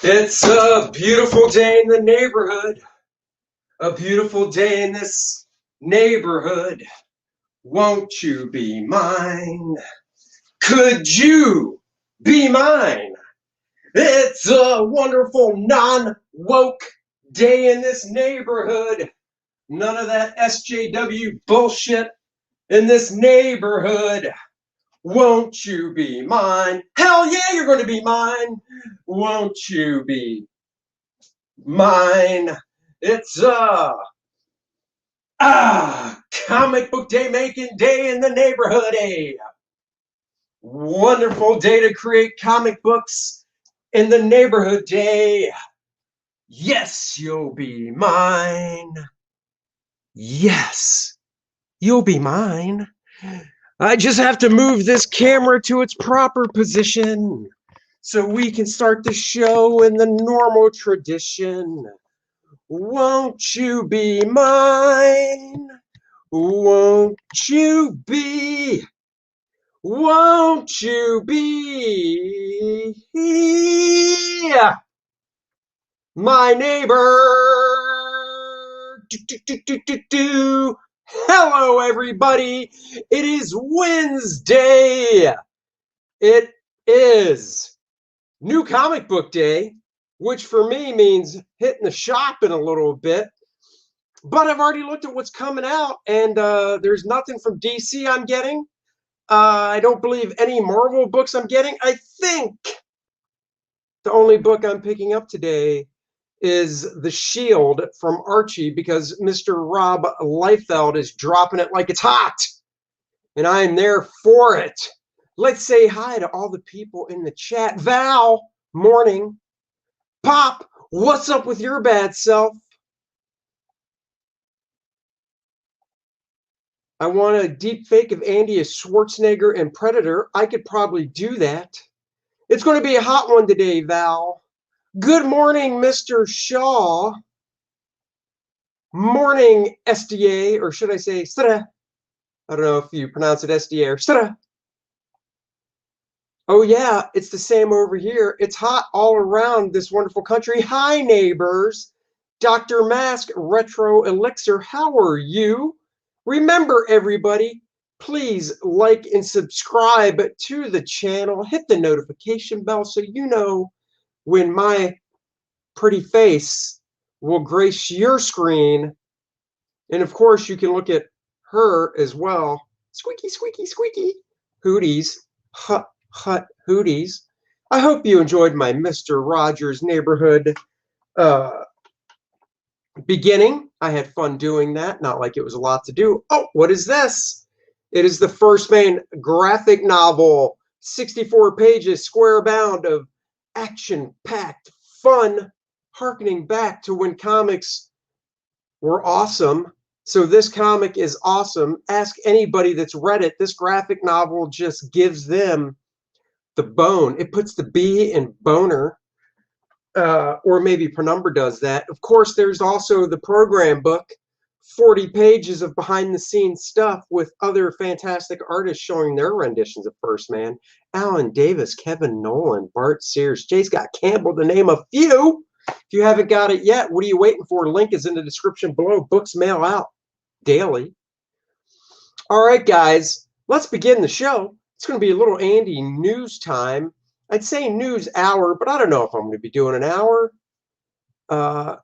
It's a beautiful day in the neighborhood. A beautiful day in this neighborhood. Won't you be mine? Could you be mine? It's a wonderful non-woke day in this neighborhood. None of that SJW bullshit in this neighborhood. Won't you be mine? Hell yeah, you're going to be mine. Won't you be mine? It's comic book day making day in the neighborhood. A wonderful day to create comic books in the neighborhood day. Yes, you'll be mine. Yes, you'll be mine. I just have to move this camera to its proper position so we can start the show in the normal tradition. Won't you be mine? Won't you be? Won't you be my neighbor? Hello, everybody. It is Wednesday. It is New Comic Book Day, which for me means hitting the shop in a little bit. But I've already looked at what's coming out, and there's nothing from DC I'm getting. I don't believe any Marvel books I'm getting. I think the only book I'm picking up today is The Shield from Archie, because Mr. Rob Liefeld is dropping it like it's hot, and I'm there for it. Let's say hi to all the people in the chat. Val, morning. Pop, what's up with your bad self? I want a deep fake of Andy as Schwarzenegger and Predator. I could probably do that. It's going to be a hot one today, Val. Good morning, Mr. Shaw. Morning, SDA, or should I say Stra? I don't know if you pronounce it SDA or Stra. Oh yeah, it's the same over here. It's hot all around this wonderful country. Hi, neighbors. Dr. Mask, Retro Elixir, how are you? Remember, everybody, please like and subscribe to the channel. Hit the notification bell so you know when my pretty face will grace your screen. And of course, you can look at her as well. Squeaky, squeaky, squeaky. Hooties. Hut, hut, hooties. I hope you enjoyed my Mr. Rogers Neighborhood beginning. I had fun doing that, not like it was a lot to do. Oh, what is this? It is the First Man graphic novel, 64 pages, square bound of action-packed fun, harkening back to when comics were awesome. So this comic is awesome. Ask anybody that's read it. This graphic novel just gives them the bone. It puts the B in boner. Or maybe Penumbra does that. Of course, there's also the program book, 40 pages of behind-the-scenes stuff with other fantastic artists showing their renditions of First Man. Alan Davis, Kevin Nolan, Bart Sears, J. Scott Campbell, to name a few. If you haven't got it yet, what are you waiting for? Link is in the description below. Books mail out daily. All right, guys, let's begin the show. It's going to be a little Andy news time. I'd say news hour, but I don't know if I'm going to be doing an hour.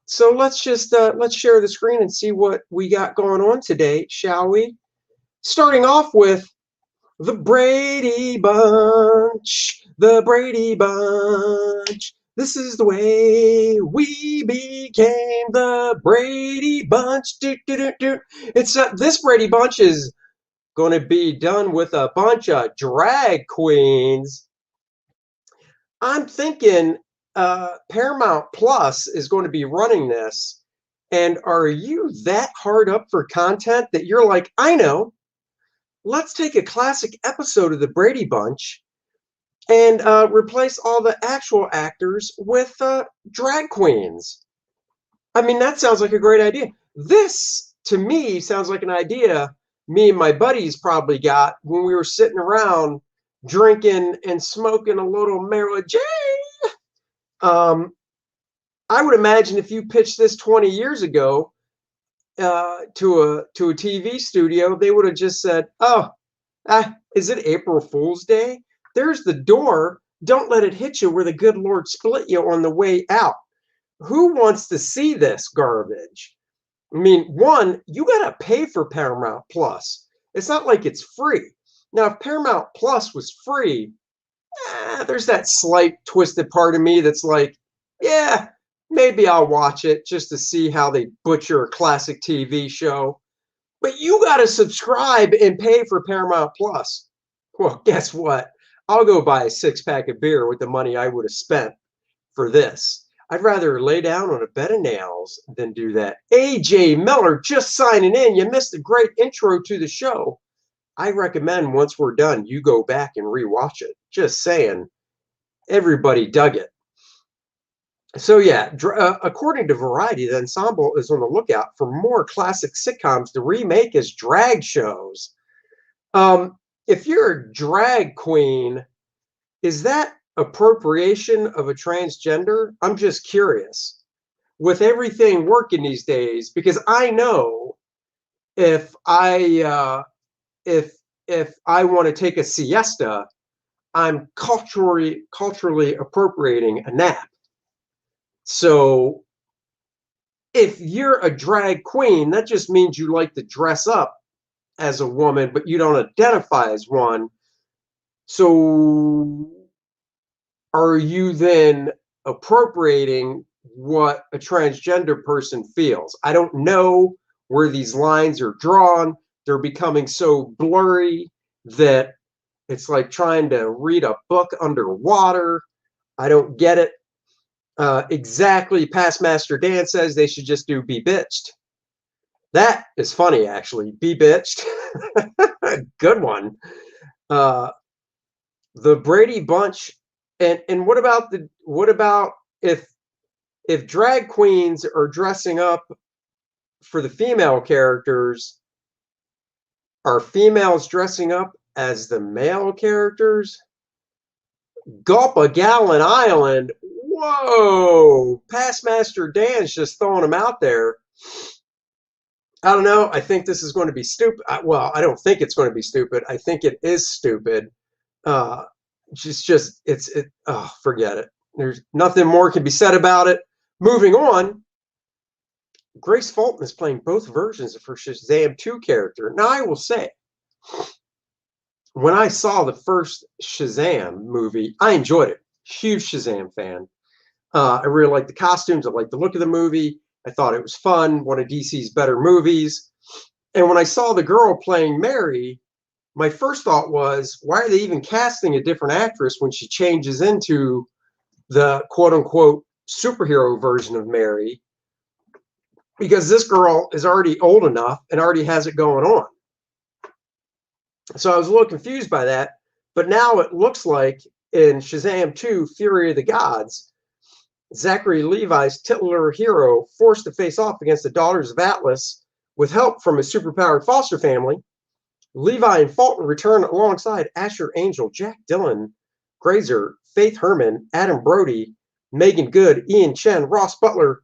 So let's share the screen and see what we got going on today, shall we? Starting off with the Brady Bunch. The Brady Bunch. This is the way we became the Brady Bunch. It's this Brady Bunch is going to be done with a bunch of drag queens. I'm thinking Paramount Plus is going to be running this. And are you that hard up for content that you're like, I know, let's take a classic episode of the Brady Bunch and replace all the actual actors with drag queens? I mean, that sounds like a great idea. This, to me, sounds like an idea me and my buddies probably got when we were sitting around drinking and smoking a little Mary J. I would imagine if you pitched this 20 years ago to a TV studio, they would have just said, "Oh, is it April Fool's Day? There's the door. Don't let it hit you where the good Lord split you on the way out." Who wants to see this garbage? I mean, one, you got to pay for Paramount Plus. It's not like it's free. Now, if Paramount Plus was free, there's that slight twisted part of me that's like, yeah, maybe I'll watch it just to see how they butcher a classic TV show. But you got to subscribe and pay for Paramount Plus. Well, guess what? I'll go buy a 6-pack of beer with the money I would have spent for this. I'd rather lay down on a bed of nails than do that. AJ Miller just signing in. You missed a great intro to the show. I recommend once we're done, you go back and rewatch it. Just saying, everybody dug it. So yeah, according to Variety, the ensemble is on the lookout for more classic sitcoms to remake as drag shows. If you're a drag queen, is that appropriation of a transgender? I'm just curious. With everything working these days, because I know if I want to take a siesta, I'm culturally appropriating a nap. So if you're a drag queen, that just means you like to dress up as a woman, but you don't identify as one. So are you then appropriating what a transgender person feels? I don't know where these lines are drawn. They're becoming so blurry that it's like trying to read a book underwater. I don't get it. Exactly. Past Master Dan says they should just do Be Bitched. That is funny, actually. Be Bitched. Good one. The Brady Bunch. And what about if drag queens are dressing up for the female characters, are females dressing up as the male characters? Gulp a Gallon Island. Whoa! Past Master Dan's just throwing them out there. I don't know. I think this is going to be stupid. Well, I don't think it's going to be stupid. I think it is stupid. Forget it. There's nothing more can be said about it. Moving on, Grace Fulton is playing both versions of her Shazam 2 character. Now, I will say, when I saw the first Shazam movie, I enjoyed it. Huge Shazam fan. I really liked the costumes. I liked the look of the movie. I thought it was fun. One of DC's better movies. And when I saw the girl playing Mary, my first thought was, why are they even casting a different actress when she changes into the quote-unquote superhero version of Mary? Because this girl is already old enough and already has it going on. So I was a little confused by that. But now it looks like in Shazam 2, Fury of the Gods, Zachary Levi's titular hero forced to face off against the Daughters of Atlas with help from his superpowered foster family. Levi and Fulton return alongside Asher Angel, Jack Dylan, Grazer, Faith Herman, Adam Brody, Megan Good, Ian Chen, Ross Butler,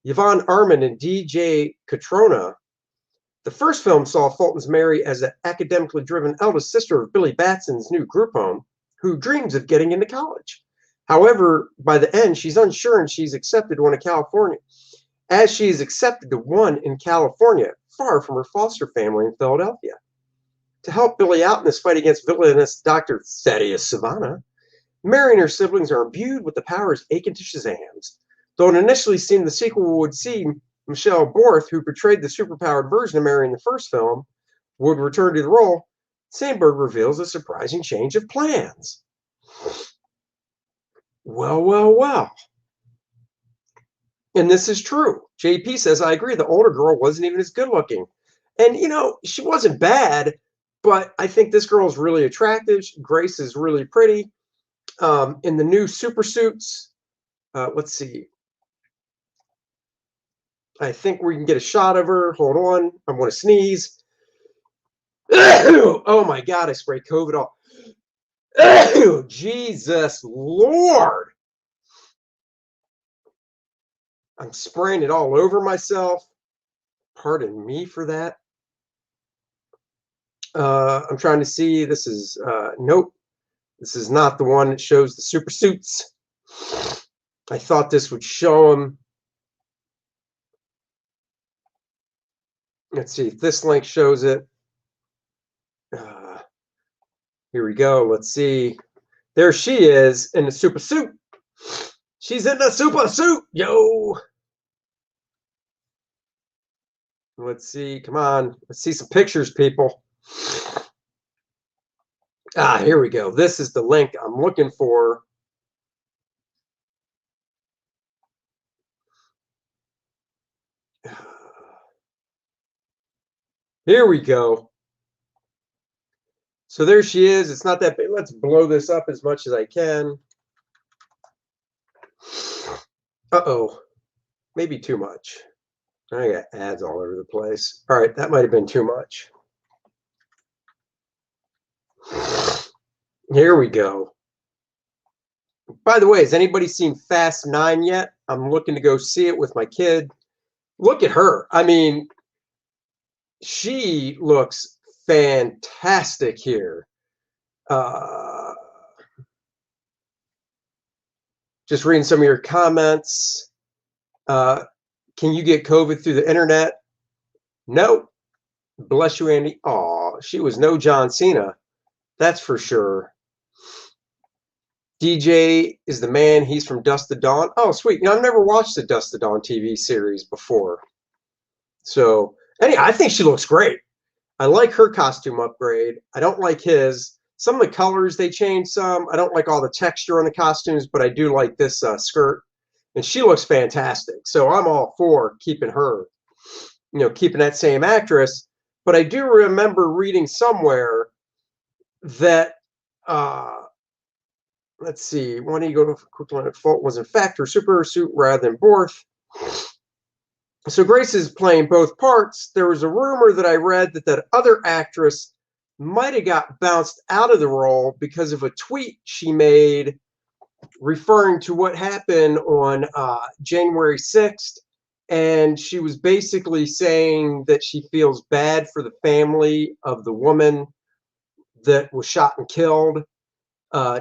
Yvonne Armin, and DJ Catrona. The first film saw Fulton's Mary as an academically driven eldest sister of Billy Batson's new group home, who dreams of getting into college. However, by the end, she's unsure and she's accepted one in California. As she is accepted to one in California, far from her foster family in Philadelphia. To help Billy out in this fight against villainous Dr. Thaddeus Savannah, Mary and her siblings are imbued with the powers akin to Shazam's. Though it initially seemed the sequel would see Michelle Borth, who portrayed the superpowered version of Mary in the first film, would return to the role, Sandberg reveals a surprising change of plans. Well. And this is true. JP says, I agree, the older girl wasn't even as good looking. And, she wasn't bad, but I think this girl is really attractive. Grace is really pretty. In the new super suits, let's see. I think we can get a shot of her. Hold on. I'm going to sneeze. Oh, my God. I sprayed COVID off. Jesus Lord. I'm spraying it all over myself. Pardon me for that. I'm trying to see. This is, nope. This is not the one that shows the super suits. I thought this would show them. Let's see if this link shows it. Here we go. Let's see. There she is in the super suit. She's in the super suit, yo. Let's see. Come on. Let's see some pictures, people. Here we go. This is the link I'm looking for. Here we go. So there she is. It's not that big. Let's blow this up as much as I can. Uh-oh. Maybe too much. I got ads all over the place. All right, that might have been too much. Here we go. By the way, has anybody seen Fast 9 yet? I'm looking to go see it with my kid. Look at her. I mean, she looks fantastic here. Just reading some of your comments. Can you get COVID through the internet? No. Bless you, Andy. Aw, she was no John Cena. That's for sure. DJ is the man. He's from Dust to Dawn. Oh, sweet. I've never watched the Dust to Dawn TV series before. So, anyway, I think she looks great. I like her costume upgrade. I don't like his. Some of the colors, they changed some. I don't like all the texture on the costumes, but I do like this skirt. And she looks fantastic. So I'm all for keeping her, keeping that same actress. But I do remember reading somewhere that, let's see, when you go to quick line at fault was in fact her super suit rather than Borth. So Grace is playing both parts. There was a rumor that I read that other actress might have got bounced out of the role because of a tweet she made referring to what happened on January 6th. And she was basically saying that she feels bad for the family of the woman that was shot and killed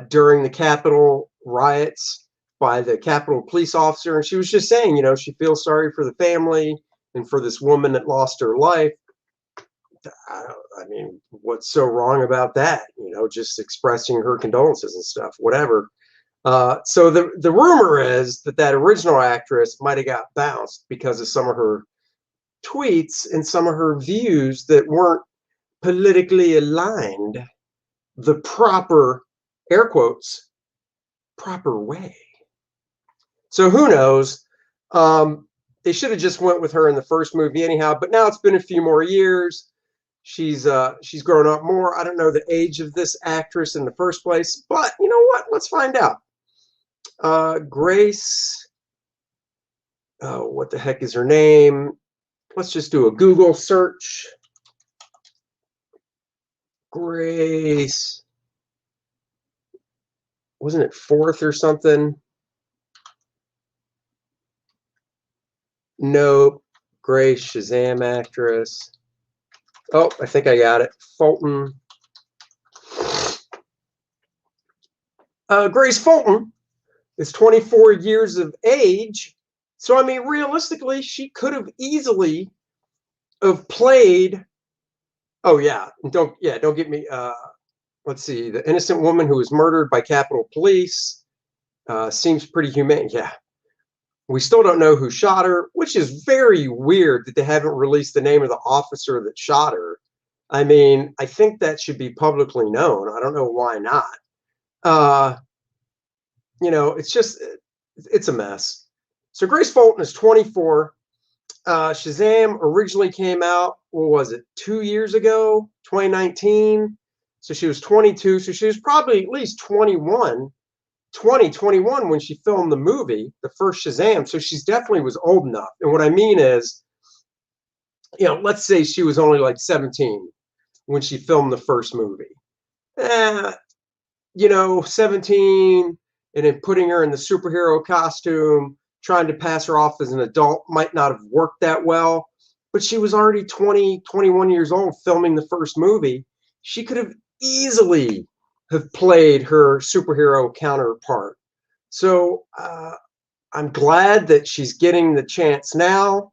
during the Capitol riots by the Capitol police officer. And she was just saying, she feels sorry for the family and for this woman that lost her life. I mean, what's so wrong about that? Just expressing her condolences and stuff, whatever. So the rumor is that original actress might have got bounced because of some of her tweets and some of her views that weren't politically aligned the proper, air quotes, proper way. So who knows? They should have just went with her in the first movie anyhow, but now it's been a few more years. She's grown up more. I don't know the age of this actress in the first place, but you know what? Let's find out. Grace, oh, what the heck is her name? Let's just do a Google search. Grace, wasn't it Fourth or something? Nope. Grace, Shazam actress. Oh, I think I got it. Fulton. Grace Fulton is 24 years of age. So, I mean, realistically, she could have easily have played. Oh, yeah. Don't get me. Let's see. The innocent woman who was murdered by Capitol Police seems pretty humane. Yeah. We still don't know who shot her, which is very weird that they haven't released the name of the officer that shot her. I mean, I think that should be publicly known. I don't know why not. It's a mess. So Grace Fulton is 24. Shazam originally came out, what was it, 2 years ago, 2019. So she was 22. So she was probably at least 21 when she filmed the movie, the first Shazam. So she's definitely was old enough. And what I mean is, let's say she was only like 17 when she filmed the first movie. 17, and then putting her in the superhero costume, trying to pass her off as an adult might not have worked that well, but she was already 20, 21 years old filming the first movie. She could have easily have played her superhero counterpart. So I'm glad that she's getting the chance now.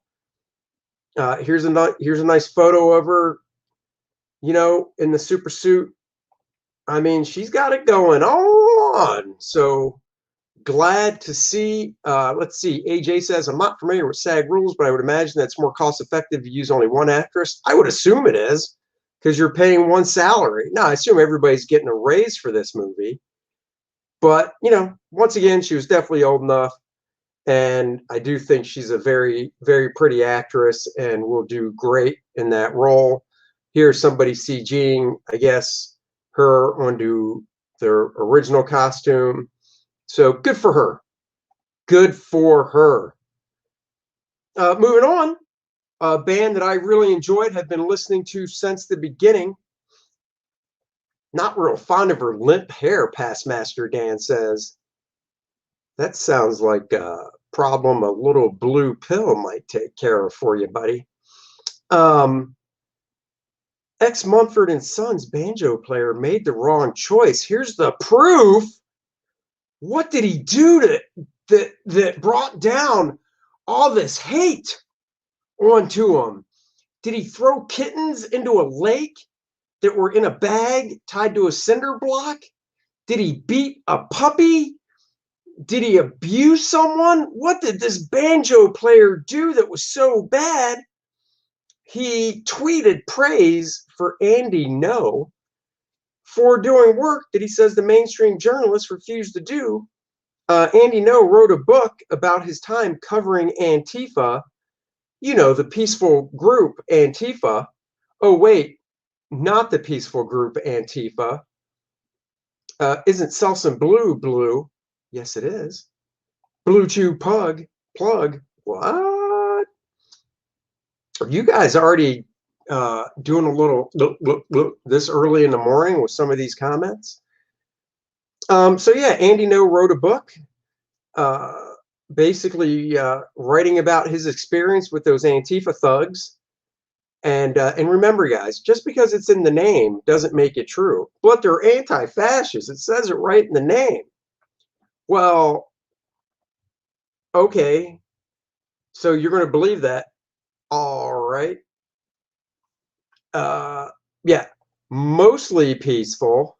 Here's a nice photo of her, in the super suit. I mean, she's got it going on. So glad to see. Let's see. AJ says, I'm not familiar with SAG rules, but I would imagine that's more cost effective to use only one actress. I would assume it is because you're paying one salary. Now, I assume everybody's getting a raise for this movie. But, once again, she was definitely old enough. And I do think she's a very, very pretty actress and will do great in that role. Here's somebody CGing, I guess, her onto their original costume. So good for her. Good for her. Moving on, a band that I really enjoyed, have been listening to since the beginning. Not real fond of her limp hair, Past Master Dan says. That sounds like a problem a little blue pill might take care of for you, buddy. Ex Mumford & Sons banjo player made the wrong choice. Here's the proof. What did he do that brought down all this hate onto him? Did he throw kittens into a lake that were in a bag tied to a cinder block? Did he beat a puppy? Did he abuse someone? What did this banjo player do that was so bad? He tweeted praise for Andy No for doing work that he says the mainstream journalists refused to do. Andy No wrote a book about his time covering Antifa, the peaceful group Antifa. Oh, wait, not the peaceful group Antifa. Isn't Selsun blue? Yes, it is. Blue Chew plug. What? Are you guys already doing a little this early in the morning with some of these comments? So yeah, Andy No wrote a book, basically writing about his experience with those Antifa thugs. And remember, guys, just because it's in the name doesn't make it true. But they're anti-fascists. It says it right in the name. Well, okay. So you're going to believe that. All right. Yeah, mostly peaceful.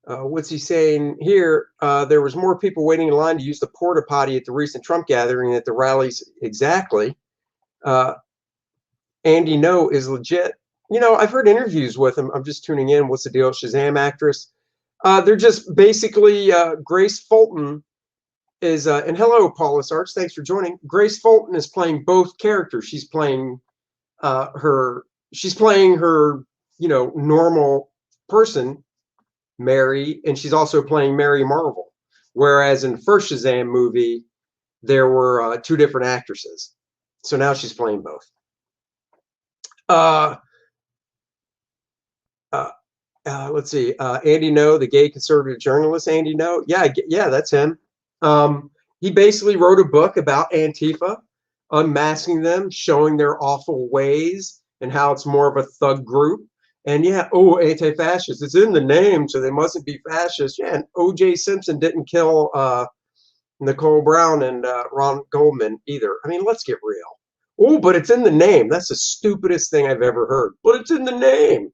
What's he saying here? There was more people waiting in line to use the porta potty at the recent Trump gathering than at the rallies. Exactly. Andy No is legit. I've heard interviews with him. I'm just tuning in. What's the deal? Shazam actress. They're just basically Grace Fulton is, and hello, Paulus Arts. Thanks for joining. Grace Fulton is playing both characters. She's playing her normal person, Mary, and she's also playing Mary Marvel. Whereas in the first Shazam movie, there were two different actresses. So now she's playing both. Let's see. Andy No, the gay conservative journalist, Andy No. Yeah, that's him. He basically wrote a book about Antifa, unmasking them, showing their awful ways and how it's more of a thug group. And yeah, anti-fascist. It's in the name, so they mustn't be fascist. Yeah, and O.J. Simpson didn't kill Nicole Brown and Ron Goldman either. I mean, let's get real. Oh, but it's in the name. That's the stupidest thing I've ever heard. But it's in the name.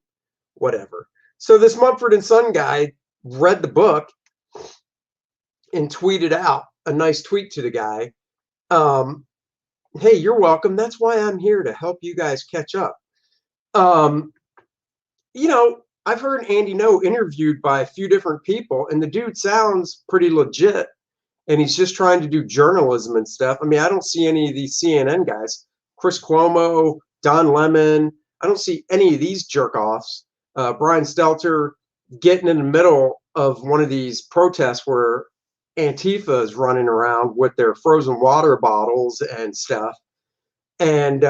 Whatever. So this Mumford & Son guy read the book and tweeted out a nice tweet to the guy. Hey, you're welcome. That's why I'm here, to help you guys catch up. I've heard Andy No interviewed by a few different people, and the dude sounds pretty legit, and he's just trying to do journalism and stuff. I mean, I don't see any of these CNN guys, Chris Cuomo, Don Lemon. I don't see any of these jerk-offs. Brian Stelter getting in the middle of one of these protests where Antifa is running around with their frozen water bottles and stuff, and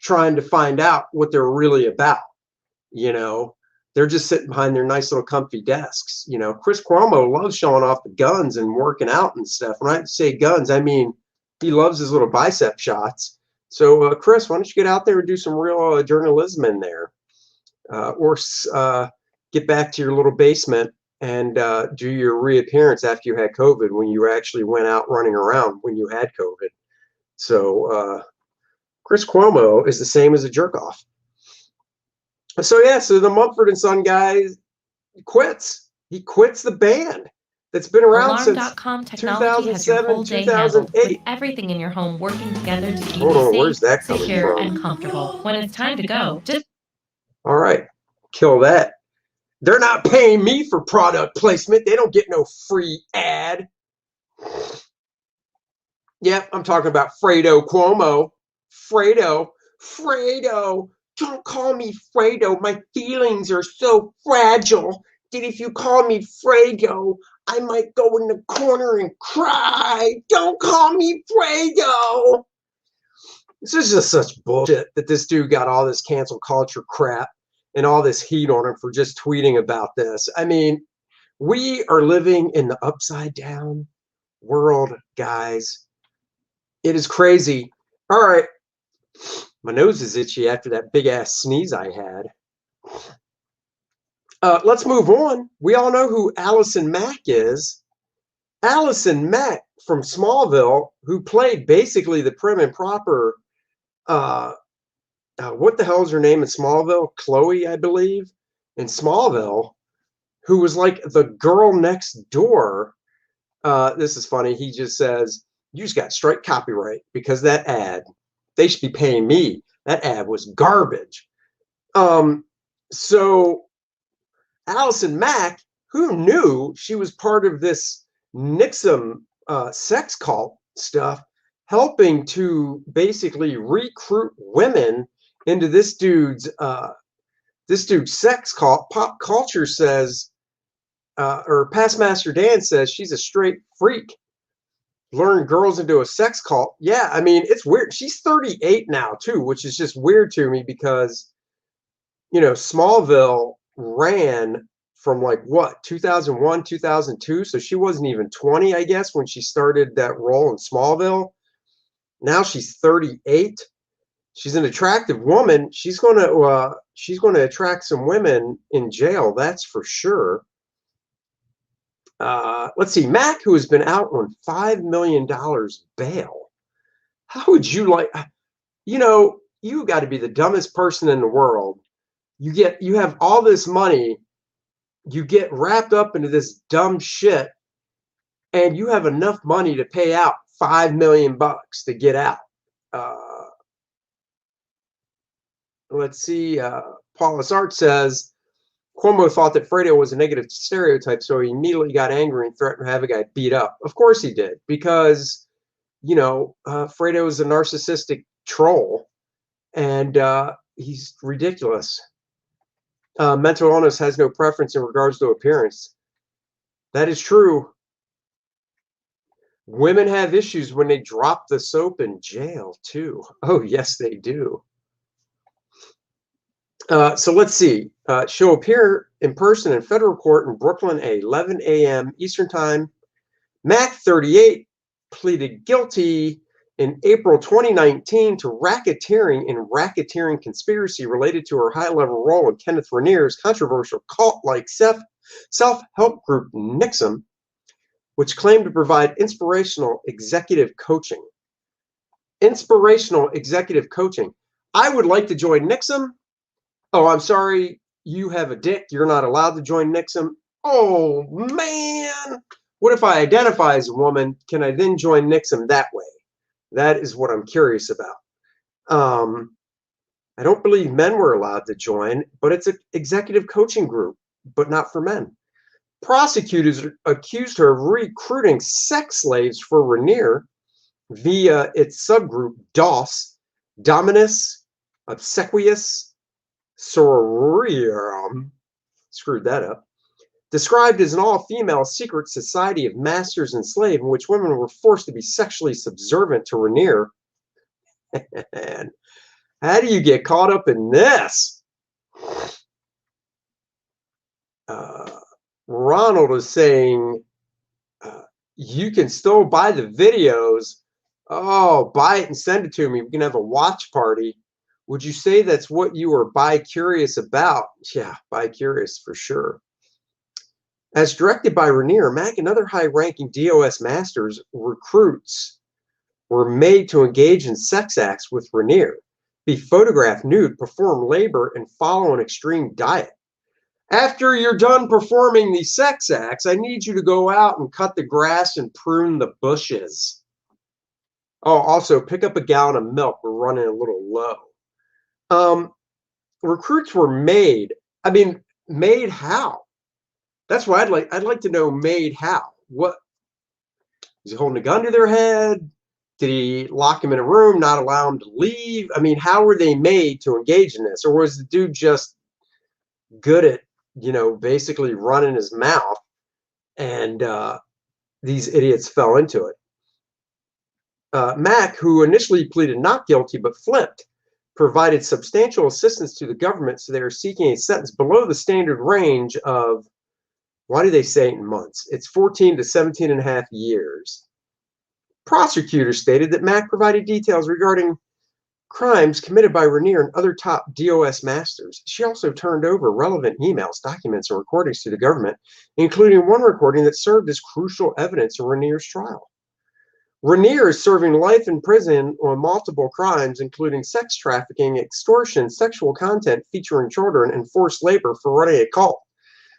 trying to find out what they're really about. They're just sitting behind their nice little comfy desks. You know, Chris Cuomo loves showing off the guns and working out and stuff. When I say guns, I mean he loves his little bicep shots. So, Chris, why don't you get out there and do some real journalism in there, or get back to your little basement and do your reappearance after you had COVID, when you actually went out running around when you had COVID. So, Chris Cuomo is the same as a jerk off. So yeah, so the Mumford and Son guy quits. He quits the band that's been around since Alarm.com technology has your 2007, whole day handled, with 2008. everything in your home working together to keep Hold you on, safe, where's that coming secure, from? and comfortable. When it's time to go, just All right, kill that. They're not paying me for product placement. They don't get no free ad. Yep, I'm talking about Fredo Cuomo. Fredo, don't call me Fredo. My feelings are so fragile that if you call me Fredo, I might go in the corner and cry. Don't call me Fredo. This is just such bullshit that this dude got all this cancel culture crap and all this heat on him for just tweeting about this. I mean, we are living in the upside down world, guys. It is crazy. All right. My nose is itchy after that big ass sneeze I had. Let's move on. We all know who Allison Mack is. Allison Mack from Smallville, who played basically the prim and proper, what the hell is her name in Smallville? Chloe, I believe, in Smallville, who was like the girl next door. This is funny. He just says, you just got straight copyright because that ad, they should be paying me. That ad was garbage. So Allison Mack, who knew she was part of this Nixon sex cult stuff, helping to basically recruit women into this dude's sex cult. Pop culture says, or Past Master Dan says, she's a straight freak. Luring girls into a sex cult. Yeah, I mean, it's weird. She's 38 now too, which is just weird to me because, you know, Smallville ran from like what, 2001, 2002. So she wasn't even 20, I guess, when she started that role in Smallville. Now she's 38. She's an attractive woman. She's going to attract some women in jail. That's for sure. Let's see, Mac, who has been out on $5 million bail. How would you like, you know, you got to be the dumbest person in the world. You have all this money, you get wrapped up into this dumb shit, and you have enough money to pay out $5 million to get out. Let's see, Paulus Art says, Cuomo thought that Fredo was a negative stereotype, so he immediately got angry and threatened to have a guy beat up. Of course he did, because, you know, Fredo is a narcissistic troll, and he's ridiculous. Mental illness has no preference in regards to appearance. That is true. Women have issues when they drop the soap in jail, too. Oh, yes, they do. So let's see. She'll appear in person in federal court in Brooklyn at 11 a.m. Eastern Time. Mac, 38, pleaded guilty in April 2019 to racketeering and racketeering conspiracy related to her high-level role in Kenneth Rainier's controversial cult-like self-help group Nixon, which claimed to provide inspirational executive coaching. Inspirational executive coaching. I would like to join Nixon. Oh, I'm sorry, you have a dick. You're not allowed to join Nixon. Oh, man. What if I identify as a woman? Can I then join Nixon that way? That is what I'm curious about. I don't believe men were allowed to join, but it's an executive coaching group, but not for men. Prosecutors accused her of recruiting sex slaves for Rainier via its subgroup DOS, Dominus Obsequious Sororium, screwed that up, described as an all-female secret society of masters and slaves in which women were forced to be sexually subservient to Rainier. And how do you get caught up in this? Uh, Ronald is saying you can still buy the videos. Oh, buy it and send it to me. We can have a watch party. Would you say that's what you were bi-curious about? Yeah, bi-curious for sure. As directed by Rainier, Mack and other high-ranking DOS masters recruits were made to engage in sex acts with Rainier, be photographed nude, perform labor, and follow an extreme diet. After you're done performing these sex acts, I need you to go out and cut the grass and prune the bushes. Oh, also pick up a gallon of milk. We're running a little low. Recruits were made. I mean, made how? That's what I'd like to know. Made how? What was he holding a gun to their head? Did he lock him in a room, not allow him to leave? I mean, how were they made to engage in this? Or was the dude just good at, basically running his mouth, and these idiots fell into it? Mack, who initially pleaded not guilty but flipped, provided substantial assistance to the government, so they are seeking a sentence below the standard range of, why do they say it in months? It's 14 to 17 and a half years. Prosecutors stated that Mack provided details regarding crimes committed by Rainier and other top DOS masters. She also turned over relevant emails, documents, and recordings to the government, including one recording that served as crucial evidence in Rainier's trial. Rainier is serving life in prison on multiple crimes, including sex trafficking, extortion, sexual content featuring children, and forced labor for running a cult.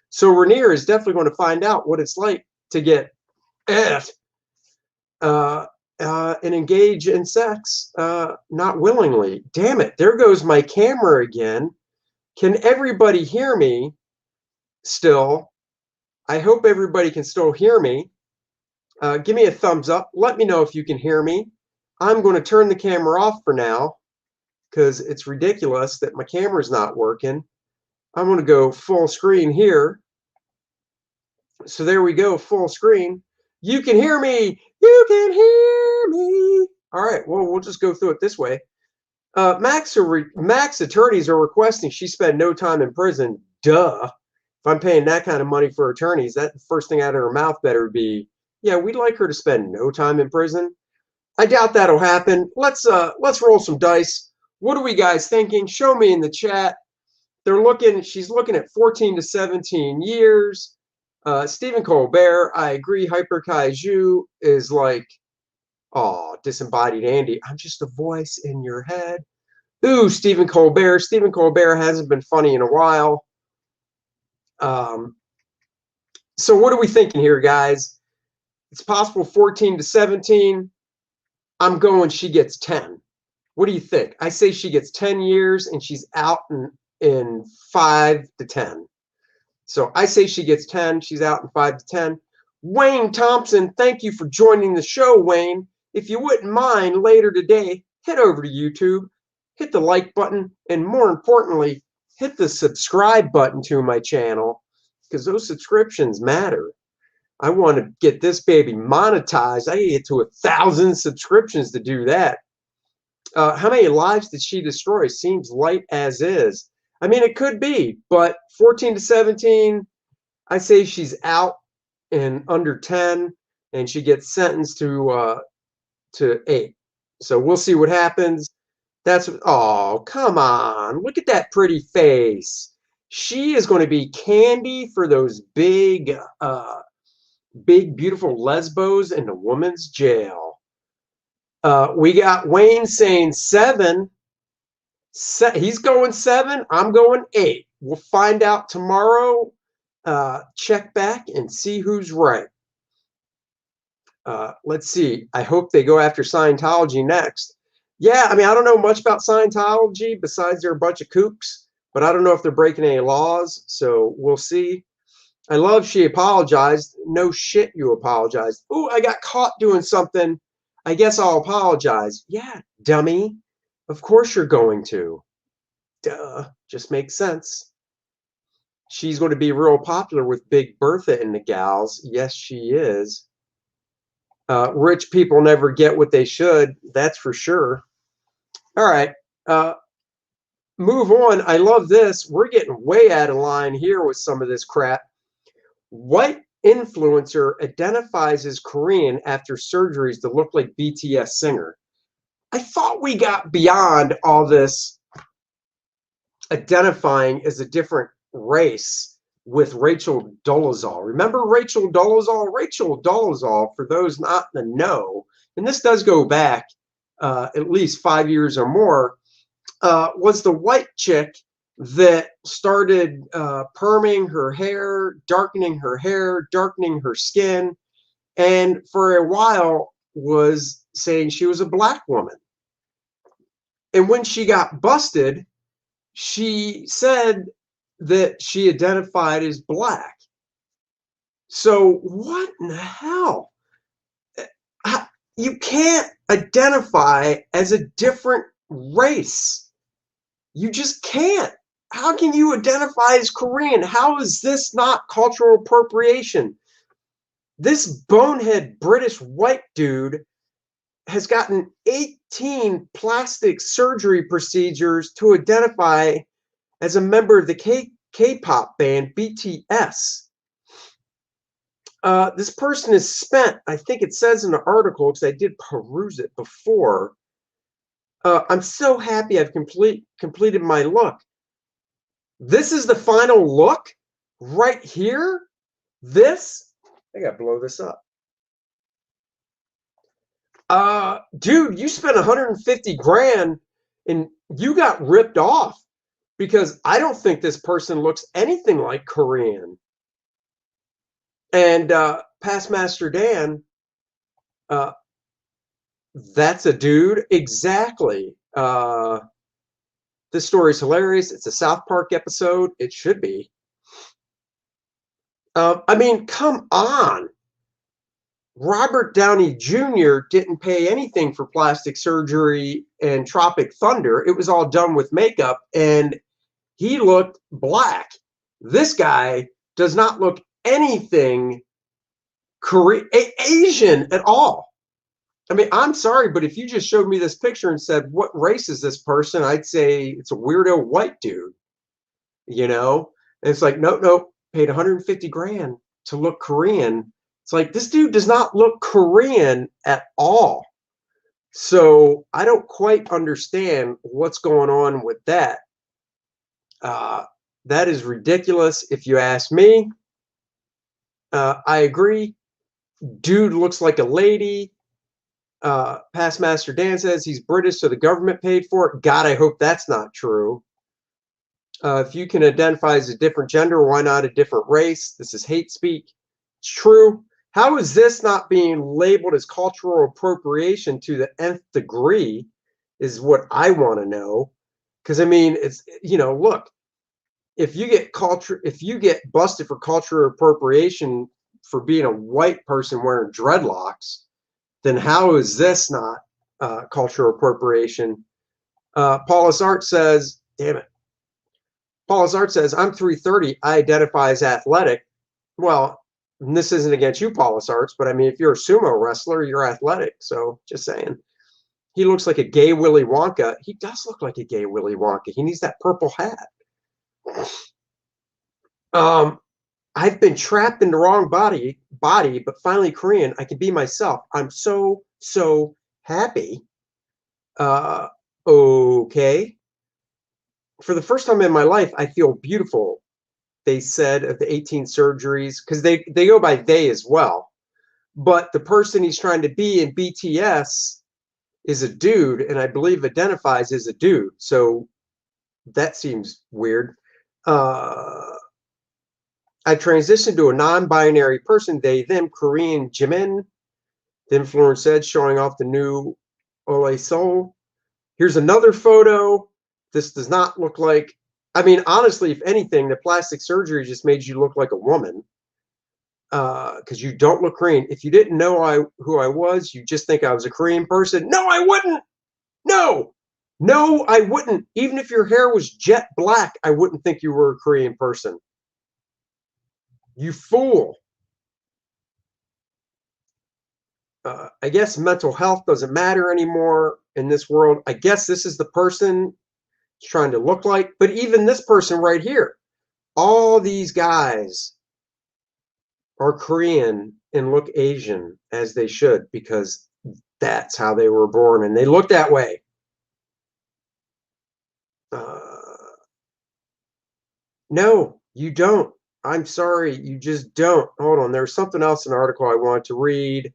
So Rainier is definitely going to find out what it's like to get effed and engage in sex not willingly. Damn it, there goes my camera again. Can everybody hear me still? I hope everybody can still hear me. Give me a thumbs up. Let me know if you can hear me. I'm going to turn the camera off for now because it's ridiculous that my camera's not working. I'm going to go full screen here. So there we go, full screen. You can hear me. You can hear me. All right, well, we'll just go through it this way. Mack's attorneys are requesting she spend no time in prison. Duh. If I'm paying that kind of money for attorneys, that first thing out of her mouth better be, yeah, we'd like her to spend no time in prison. I doubt that'll happen. Let's roll some dice. What are we guys thinking? Show me in the chat. She's looking at 14 to 17 years. Stephen Colbert, I agree. Hyper Kaiju is like, oh, disembodied Andy. I'm just a voice in your head. Ooh, Stephen Colbert. Stephen Colbert hasn't been funny in a while. So what are we thinking here, guys? It's possible 14 to 17. I'm going she gets 10. What do you think? I say she gets 10 years and she's out in 5 to 10. So I say she gets 10. She's out in 5 to 10. Wayne Thompson, thank you for joining the show, Wayne. If you wouldn't mind, later today, head over to YouTube, hit the like button, and more importantly, hit the subscribe button to my channel, because those subscriptions matter. I want to get this baby monetized. I get to 1,000 subscriptions to do that. How many lives did she destroy? Seems light as is. I mean, it could be, but 14 to 17, I say she's out in under 10, and she gets sentenced to 8. So we'll see what happens. Oh, come on. Look at that pretty face. She is going to be candy for those big, beautiful lesbos in the woman's jail. We got Wayne saying 7. He's going 7. I'm going 8. We'll find out tomorrow. Check back and see who's right. Let's see. I hope they go after Scientology next. Yeah, I mean, I don't know much about Scientology besides they're a bunch of kooks, but I don't know if they're breaking any laws, so we'll see. I love she apologized. No shit, you apologized. Ooh, I got caught doing something. I guess I'll apologize. Yeah, dummy. Of course you're going to. Duh. Just makes sense. She's going to be real popular with Big Bertha and the gals. Yes, she is. Rich people never get what they should. That's for sure. All right. Move on. I love this. We're getting way out of line here with some of this crap. What influencer identifies as Korean after surgeries to look like BTS singer? I thought we got beyond all this identifying as a different race with Rachel Dolezal. Remember Rachel Dolezal? Rachel Dolezal, for those not in the know, and this does go back at least 5 years or more, was the white chick that started perming her hair, darkening her skin, and for a while was saying she was a black woman. And when she got busted, she said that she identified as black. So what in the hell? You can't identify as a different race. You just can't. How can you identify as Korean? How is this not cultural appropriation? This bonehead British white dude has gotten 18 plastic surgery procedures to identify as a member of the K-pop band BTS. This person has spent, I think it says in the article, because I did peruse it before. I'm so happy I've completed my look. This is the final look right here. This, I gotta blow this up. Dude, you spent 150 grand and you got ripped off, because I don't think this person looks anything like Korean. And Past Master Dan, that's a dude. Exactly. This story is hilarious. It's a South Park episode. It should be. I mean, come on. Robert Downey Jr. didn't pay anything for plastic surgery and Tropic Thunder. It was all done with makeup, and he looked black. This guy does not look anything Asian at all. I mean, I'm sorry, but if you just showed me this picture and said, what race is this person? I'd say it's a weirdo white dude, you know? And it's like, nope, paid 150 grand to look Korean. It's like, this dude does not look Korean at all. So I don't quite understand what's going on with that. That is ridiculous, if you ask me. I agree. Dude looks like a lady. Past Master Dan says he's British, so the government paid for it. God, I hope that's not true. If you can identify as a different gender, why not a different race? This is hate speak. It's true. How is this not being labeled as cultural appropriation to the nth degree is what I want to know. Because, I mean, it's, you know, look, if you get busted for cultural appropriation for being a white person wearing dreadlocks, then how is this not cultural appropriation? Paulus Art says, damn it. Paulus Art says, I'm 330. I identify as athletic. Well, this isn't against you, Paulus Arts, but I mean, if you're a sumo wrestler, you're athletic. So just saying. He looks like a gay Willy Wonka. He does look like a gay Willy Wonka. He needs that purple hat. I've been trapped in the wrong body, but finally Korean. I can be myself. I'm so happy. Okay. For the first time in my life, I feel beautiful. They said of the 18 surgeries, because they go by they as well. But the person he's trying to be in BTS is a dude, and I believe identifies as a dude. So that seems weird. I transitioned to a non-binary person, they, them, Korean Jimin. The influencer said, showing off the new Ole Seoul. Here's another photo. This does not look like, I mean, honestly, if anything, the plastic surgery just made you look like a woman, because you don't look Korean. If you didn't know who I was, you just think I was a Korean person. No, I wouldn't. No, I wouldn't. Even if your hair was jet black, I wouldn't think you were a Korean person. You fool. I guess mental health doesn't matter anymore in this world. I guess this is the person is trying to look like. But even this person right here, all these guys are Korean and look Asian, as they should, because that's how they were born and they look that way. No, you don't. I'm sorry, you just don't. Hold on, there's something else in the article I wanted to read.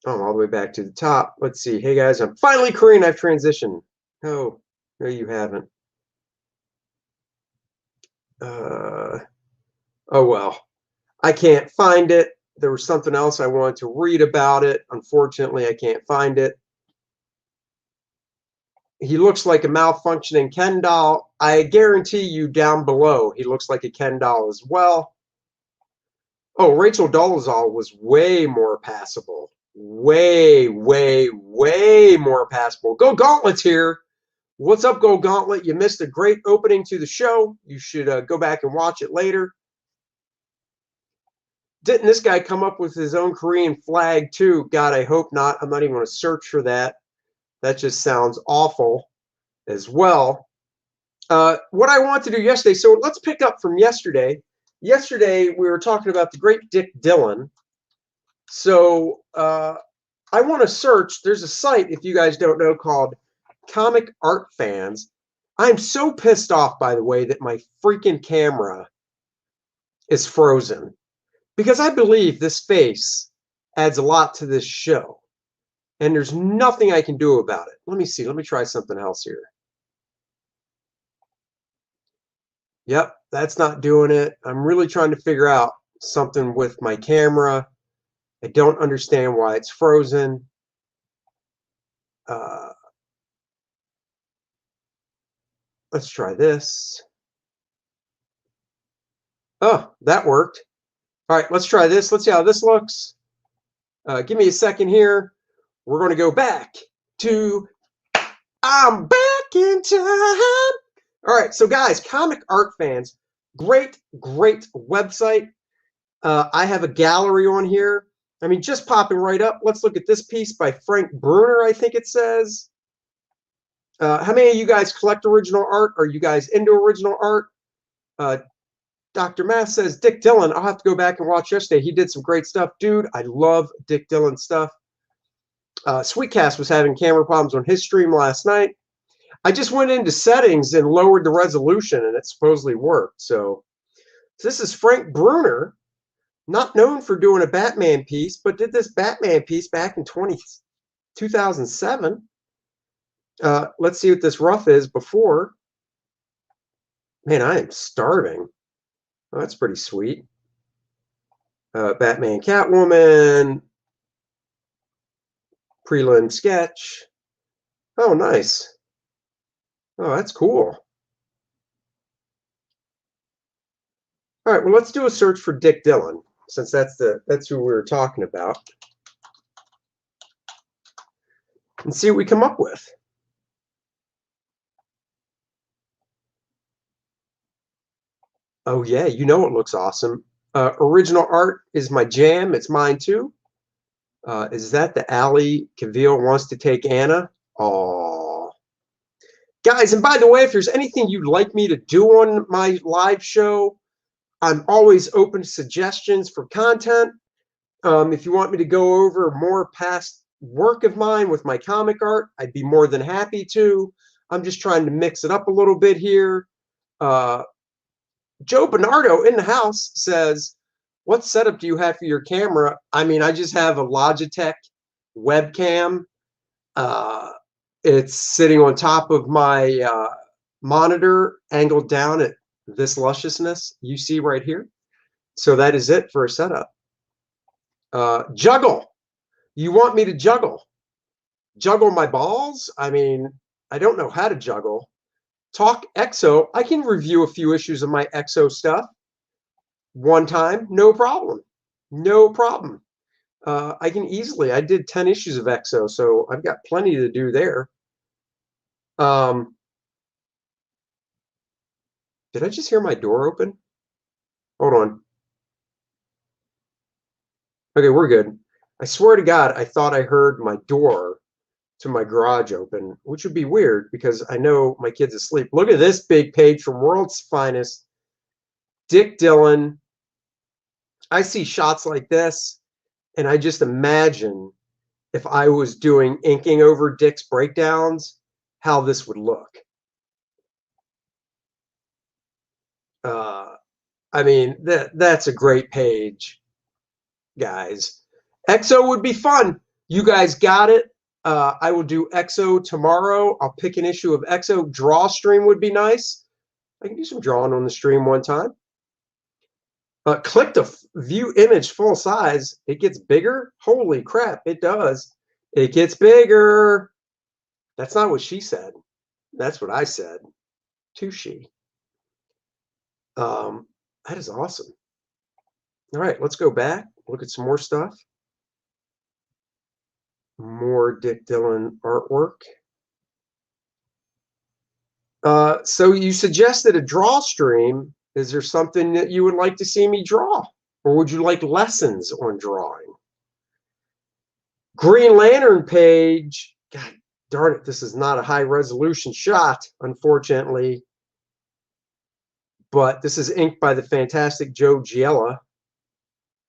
Oh, I'm all the way back to the top. Let's see. Hey guys, I'm finally Korean. I've transitioned. Oh, no, you haven't. Oh well, I can't find it. There was something else I wanted to read about it. Unfortunately, I can't find it. He looks like a malfunctioning Ken doll. I guarantee you down below, he looks like a Ken doll as well. Oh, Rachel Dolezal was way more passable. Way, way, way more passable. Go Gauntlets here. What's up, Go Gauntlet? You missed a great opening to the show. You should go back and watch it later. Didn't this guy come up with his own Korean flag too? God, I hope not. I'm not even going to search for that. That just sounds awful as well. What I want to do yesterday, so let's pick up from yesterday. Yesterday, we were talking about the great Dick Dillon. So I want to search. There's a site, if you guys don't know, called Comic Art Fans. I'm so pissed off, by the way, that my freaking camera is frozen. Because I believe this face adds a lot to this show. And there's nothing I can do about it. Let me see. Let me try something else here. Yep, that's not doing it. I'm really trying to figure out something with my camera. I don't understand why it's frozen. Let's try this. Oh, that worked. All right, let's try this. Let's see how this looks. Give me a second here. We're going to go back to I'm back in time. All right, so guys, Comic Art Fans, great, great website. I have a gallery on here. I mean, just popping right up. Let's look at this piece by Frank Bruner, I think it says. How many of you guys collect original art? Are you guys into original art? Dr. Math says, Dick Dillon. I'll have to go back and watch yesterday. He did some great stuff. Dude, I love Dick Dillon stuff. Sweetcast was having camera problems on his stream last night. I just went into settings and lowered the resolution, and it supposedly worked. So this is Frank Bruner, not known for doing a Batman piece, but did this Batman piece back in 2007. Let's see what this rough is before. Man, I am starving. Oh, that's pretty sweet. Batman Catwoman. Prelim sketch. Oh, nice. Oh, that's cool. All right, well, let's do a search for Dick Dillon, since that's who we were talking about, and see what we come up with. Oh yeah, you know it looks awesome. Original art is my jam. It's mine too. Is that the alley Cavill wants to take Anna? Oh, guys! And by the way, if there's anything you'd like me to do on my live show, I'm always open to suggestions for content. If you want me to go over more past work of mine with my comic art, I'd be more than happy to. I'm just trying to mix it up a little bit here. Joe Bernardo in the house says, what setup do you have for your camera? I mean, I just have a Logitech webcam. It's sitting on top of my monitor, angled down at this lusciousness you see right here. So that is it for a setup. Juggle. You want me to juggle? Juggle my balls? I mean, I don't know how to juggle. Talk EXO. I can review a few issues of my EXO stuff one time. No problem. No problem. I can easily. I did 10 issues of EXO, so I've got plenty to do there. Did I just hear my door open? Hold on. Okay, we're good. I swear to God, I thought I heard my door to my garage open, which would be weird because I know my kid's asleep. Look at this big page from World's Finest. Dick Dillon. I see shots like this, and I just imagine if I was doing inking over Dick's breakdowns, how this would look. I mean, that's a great page, guys. EXO would be fun. You guys got it. I will do EXO tomorrow. I'll pick an issue of EXO. Draw stream would be nice. I can do some drawing on the stream one time. Click to view image full size. It gets bigger. Holy crap, it does. It gets bigger. That's not what she said. That's what I said to she. That is awesome. All right, let's go back. Look at some more stuff. More Dick Dillon artwork. So you suggested a draw stream. Is there something that you would like to see me draw? Or would you like lessons on drawing? Green Lantern page. God darn it, this is not a high resolution shot, unfortunately. But this is inked by the fantastic Joe Giella.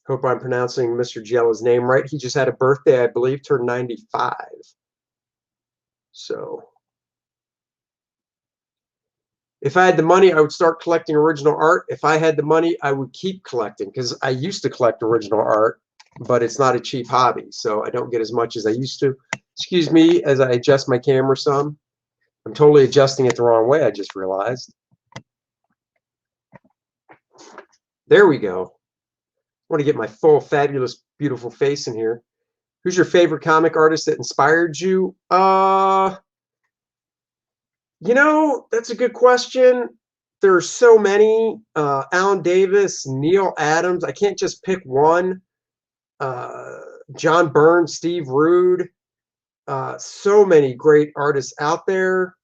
Hope I'm pronouncing Mr. Giella's name right. He just had a birthday, I believe, turned 95. So if I had the money, I would start collecting original art. If I had the money, I would keep collecting because I used to collect original art, but it's not a cheap hobby, so I don't get as much as I used to. Excuse me as I adjust my camera some. I'm totally adjusting it the wrong way, I just realized. There we go. I want to get my full, fabulous, beautiful face in here. Who's your favorite comic artist that inspired you? You know, that's a good question. There are so many. Alan Davis, Neil Adams. I can't just pick one. John Byrne, Steve Rude. So many great artists out there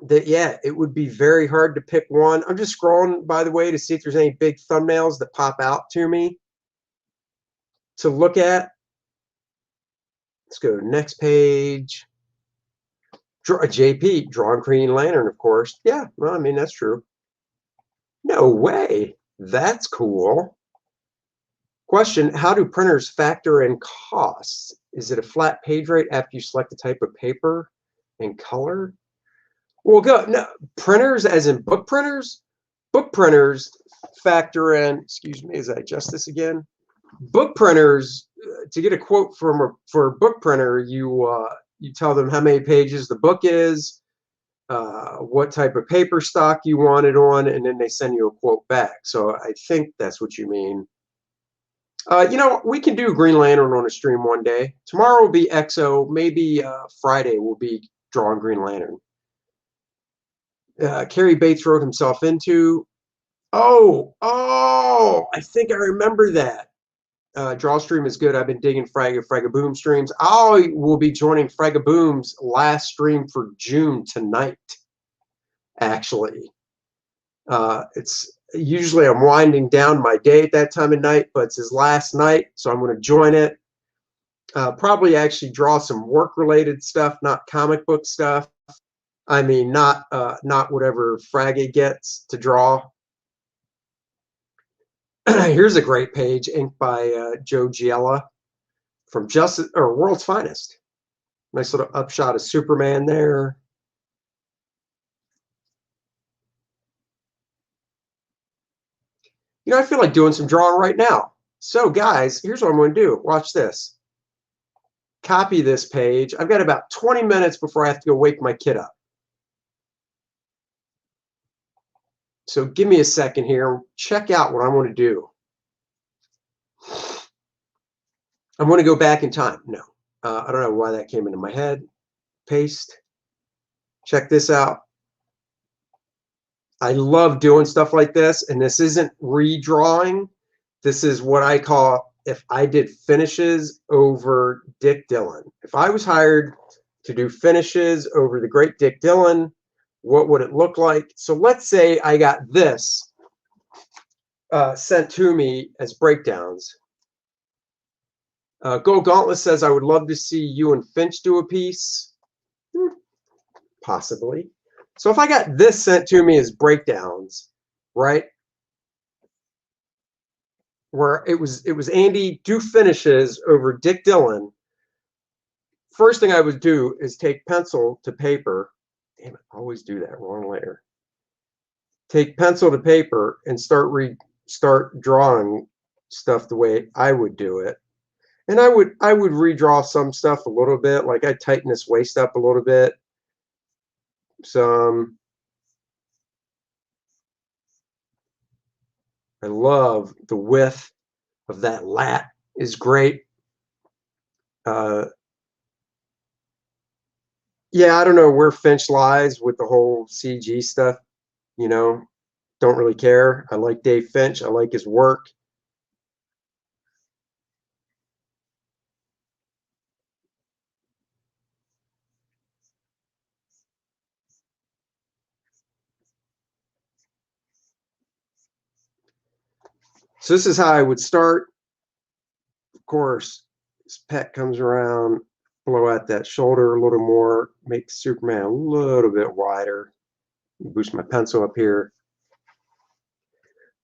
that, yeah, it would be very hard to pick one. I'm just scrolling, by the way, to see if there's any big thumbnails that pop out to me to look at. Let's go to the next page. JP, Drawn Green Lantern, of course. Yeah, well, I mean, that's true. No way. That's cool. Question, how do printers factor in costs? Is it a flat page rate after you select the type of paper and color? Well, no, printers as in book printers? Book printers factor in, excuse me as I adjust this again. Book printers, to get a quote for a book printer, you tell them how many pages the book is, what type of paper stock you want it on, and then they send you a quote back. So I think that's what you mean. You know, we can do Green Lantern on a stream one day. Tomorrow will be EXO. Maybe Friday will be Drawing Green Lantern. Cary Bates wrote himself into. Oh, I think I remember that. Drawstream is good. I've been digging Fragaboom streams. I will be joining Fragaboom's last stream for June tonight, actually. It's usually I'm winding down my day at that time of night, but it's his last night, so I'm going to join it. Probably actually draw some work-related stuff, not comic book stuff. I mean, not whatever Fraggy gets to draw. Here's a great page inked by Joe Giella from World's Finest. Nice little upshot of Superman there. You know, I feel like doing some drawing right now. So, guys, here's what I'm going to do. Watch this. Copy this page. I've got about 20 minutes before I have to go wake my kid up. So give me a second here. Check out what I want to do. I'm going to go back in time. No, I don't know why that came into my head. Paste. Check this out. I love doing stuff like this, and this isn't redrawing. This is what I call if I did finishes over Dick Dillon. If I was hired to do finishes over the great Dick Dillon, what would it look like? So let's say I got this sent to me as breakdowns. Gold Gauntlet says, I would love to see you and Finch do a piece. Possibly. So if I got this sent to me as breakdowns, right? Where it was Andy do finishes over Dick Dillon. First thing I would do is take pencil to paper. Damn it, I always do that wrong layer. Take pencil to paper and start drawing stuff the way I would do it. And I would redraw some stuff a little bit, like I'd tighten this waist up a little bit. Some. I love the width of that lat is great. Yeah, I don't know where Finch lies with the whole CG stuff. You know, don't really care. I like Dave Finch. I like his work. So this is how I would start. Of course, this pec comes around, blow out that shoulder a little more, make Superman a little bit wider. Boost my pencil up here.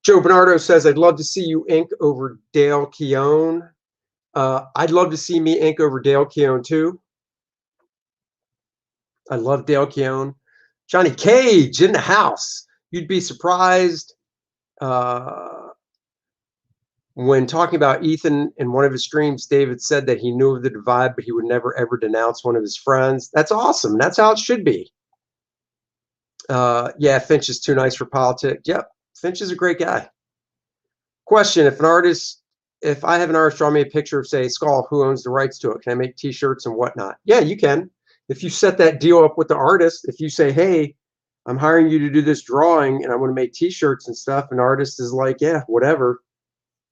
Joe Bernardo says, I'd love to see you ink over Dale Keown. I'd love to see me ink over Dale Keown too. I love Dale Keown. Johnny Cage in the house. You'd be surprised when talking about Ethan in one of his streams, David said that he knew of the divide, but he would never ever denounce one of his friends. That's awesome. That's how it should be. Yeah, Finch is too nice for politics. Yep, Finch is a great guy. Question: if I have an artist draw me a picture of, say, Skull, who owns the rights to it? Can I make T-shirts and whatnot? Yeah, you can. If you set that deal up with the artist, if you say, hey, I'm hiring you to do this drawing and I want to make T-shirts and stuff, and the artist is like, yeah, whatever,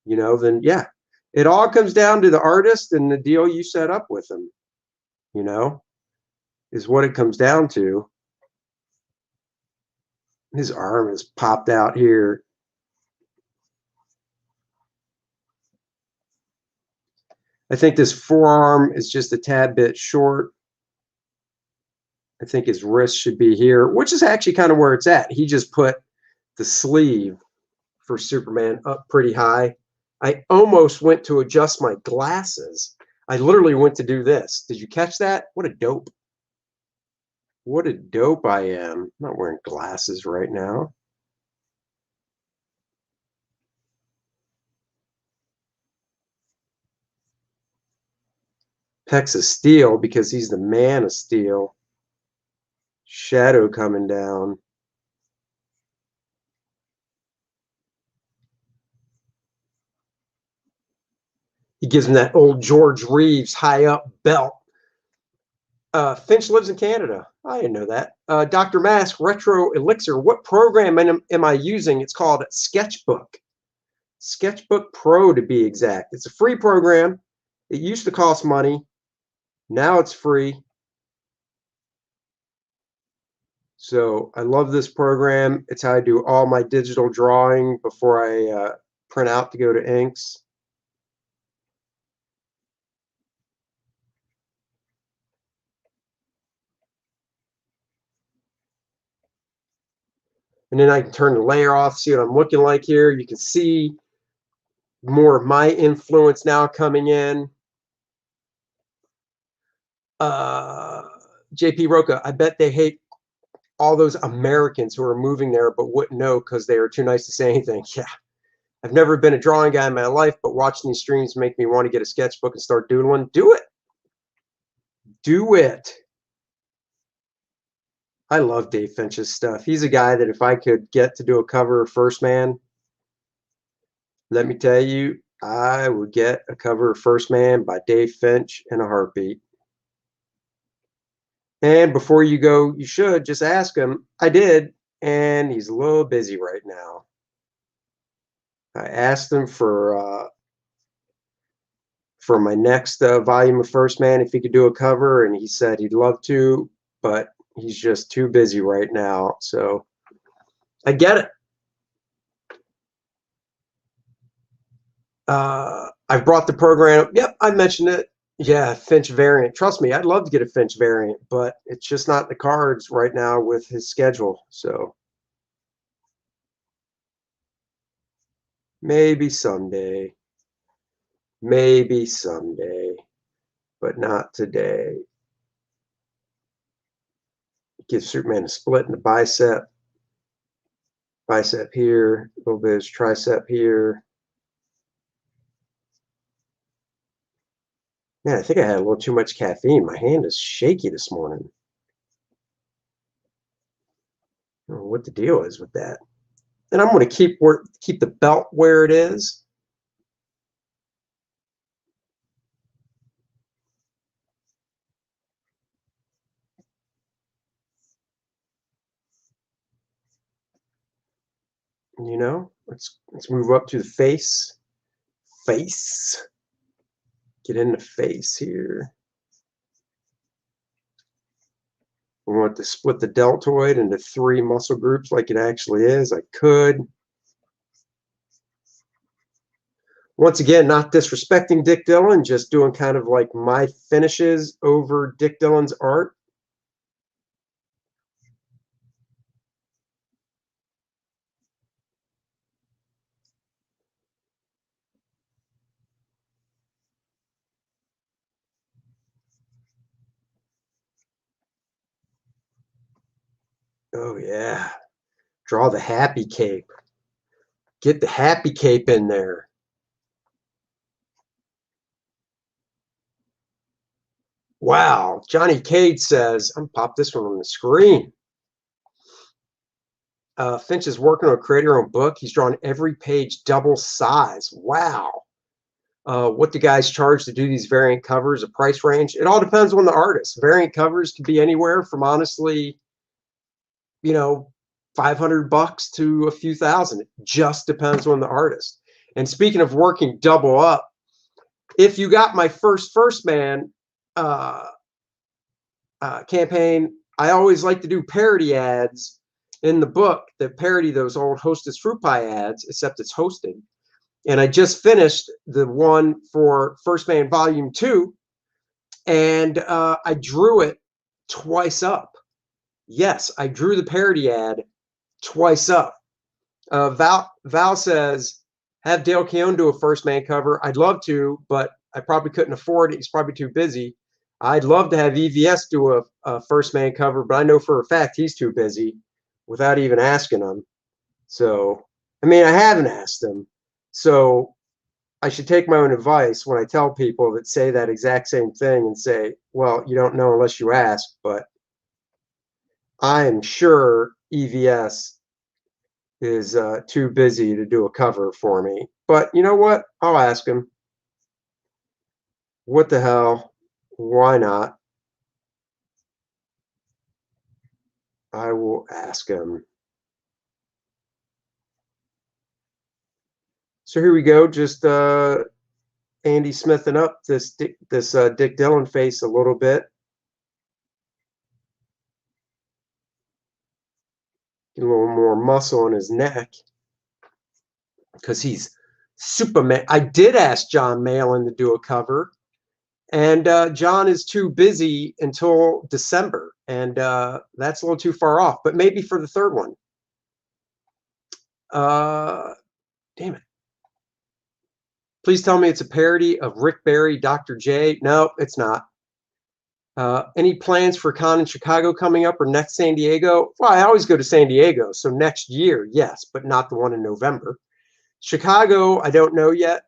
you know, then yeah. It all comes down to the artist and the deal you set up with them, you know, is what it comes down to. His arm is popped out here. I think this forearm is just a tad bit short. I think his wrist should be here, which is actually kind of where it's at. He just put the sleeve for Superman up pretty high. I almost went to adjust my glasses. I literally went to do this. Did you catch that? What a dope. What a dope I am. I'm not wearing glasses right now. Peck's of Steel because he's the Man of Steel. Shadow coming down. He gives him that old George Reeves high up belt. Finch lives in Canada. I didn't know that. Dr. Mask, Retro Elixir. What program am I using? It's called Sketchbook. Sketchbook Pro to be exact. It's a free program. It used to cost money. Now it's free. So I love this program. It's how I do all my digital drawing before I print out to go to inks. And then I can turn the layer off, see what I'm looking like here. You can see more of my influence now coming in. JP Roca, I bet they hate all those Americans who are moving there but wouldn't know because they are too nice to say anything. Yeah. I've never been a drawing guy in my life, but watching these streams make me want to get a sketchbook and start doodling. Do it. Do it. I love Dave Finch's stuff. He's a guy that if I could get to do a cover of First Man, let me tell you, I would get a cover of First Man by Dave Finch in a heartbeat. And before you go, you should just ask him. I did, and he's a little busy right now. I asked him for my next volume of First Man if he could do a cover, and he said he'd love to, but he's just too busy right now. So I get it. I've brought the program. Yep, I mentioned it. Yeah, Finch variant. Trust me, I'd love to get a Finch variant, but it's just not in the cards right now with his schedule. So maybe someday. Maybe someday, but not today. Give Superman a split in the bicep. Bicep here, a little bit of tricep here. Man, I think I had a little too much caffeine. My hand is shaky this morning. I don't know what the deal is with that. And I'm going to keep the belt where it is. You know, let's move up to the face. Face. Get in the face here. We want to split the deltoid into 3 muscle groups like it actually is. I could. Once again, not disrespecting Dick Dillon, just doing kind of like my finishes over Dick Dillon's art. Oh, yeah. Draw the happy cape. Get the happy cape in there. Wow. Johnny Cade says, I'm pop this one on the screen. Finch is working on a create your own book. He's drawn every page double size. Wow. What do guys charge to do these variant covers? A price range? It all depends on the artist. Variant covers can be anywhere from honestly, you know, $500 to a few thousand. It just depends on the artist. And speaking of working double up, if you got my first man campaign, I always like to do parody ads in the book that parody those old Hostess Fruit Pie ads, except it's hosted. And I just finished the one for First Man Volume 2, and I drew it twice up. Yes, I drew the parody ad twice up. Val says, have Dale Keown do a First Man cover. I'd love to, but I probably couldn't afford it. He's probably too busy. I'd love to have EVS do a First Man cover, but I know for a fact he's too busy without even asking him. So, I mean, I haven't asked him. So I should take my own advice when I tell people that say that exact same thing and say, well, you don't know unless you ask, but I am sure EVS is too busy to do a cover for me. But you know what? I'll ask him. What the hell? Why not? I will ask him. So here we go. Just Andy Smithing up this Dick Dillon face a little bit. Get a little more muscle in his neck because he's Superman. I did ask John Malin to do a cover, and John is too busy until December, and that's a little too far off. But maybe for the third one. Damn it. Please tell me it's a parody of Rick Barry, Dr. J. No, it's not. Any plans for con in Chicago coming up or next San Diego? Well, I always go to San Diego, so next year, yes, but not the one in November. Chicago, I don't know yet.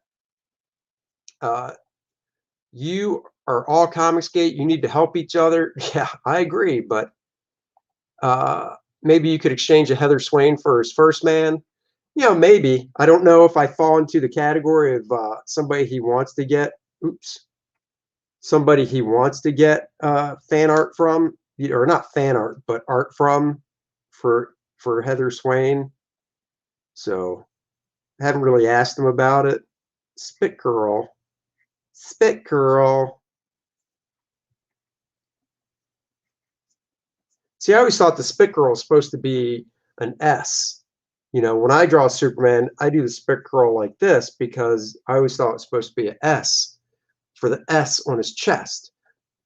You are all Comicsgate. You need to help each other. Yeah, I agree, but maybe you could exchange a Heather Swain for his First Man. You know, maybe. I don't know if I fall into the category of somebody he wants to get. Oops. Somebody he wants to get fan art from, or not fan art, but art from for Heather Swain. So I haven't really asked him about it. Spit Girl. Spit Girl. See, I always thought the Spit Girl was supposed to be an S, You know, when I draw Superman, I do the spit curl like this because I always thought it was supposed to be an S for the S on his chest,